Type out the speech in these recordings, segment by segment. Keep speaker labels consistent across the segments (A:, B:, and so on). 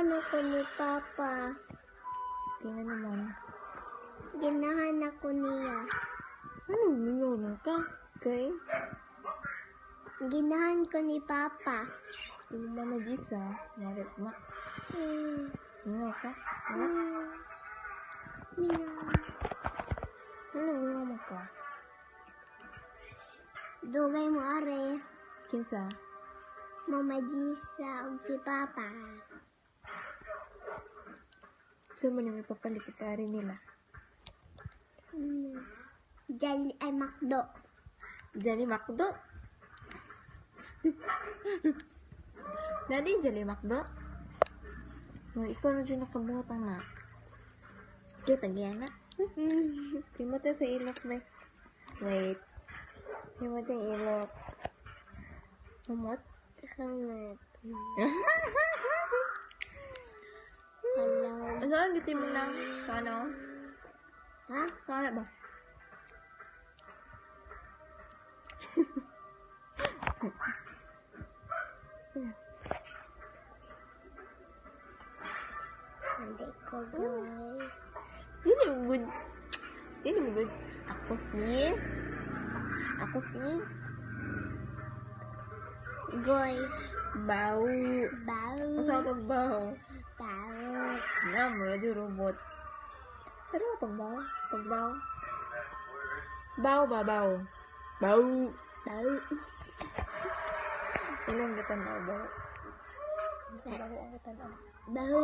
A: Ginahan ako ni Papa.
B: Kaya naman.
A: Ginahan ako niya.
B: Ano, mingaw na ka? Okay?
A: Ginahan ko ni Papa.
B: Yung mama Gisa, marip ma. Mingaw ka? Ano?
A: Mingaw.
B: Ano, mingaw mo ka?
A: Dugay mo are.
B: Kinsa?
A: Mama Gisa ug si Papa.
B: So, mo may papalit ka rin nila.
A: Jolly ay Macdo.
B: Jolly Macdo? Dali, Jolly Macdo? Ikaw na dyan nakabuhat ang na. Kita niya na. Simot na sa ilok, may. Wait. Simot yung ilok. Kumot?
A: Hangat. Hello.
B: Ano ang gitin mo lang? Paano?
A: Ha?
B: Paano ba?
A: Hindi ko gawin.
B: Dili mo good. Dili mo good. Ako si.
A: Goy.
B: Bau.
A: Bau.
B: Masa pag bau?
A: Bau.
B: Na, mula dyan robot. Pero pag bau? Pag bau? Bau ba, bau? Bau.
A: Bau.
B: Ilang gatan na, bau? Bau ang gatan na.
A: Bau.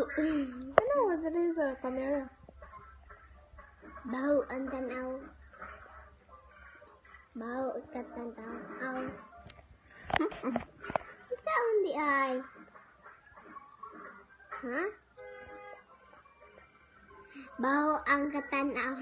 B: Ano, wala rin sa camera.
A: Bau ang tanaw. Bau ang katanaw. Aw. Saan di ay? Ha? Bau ang katanaw.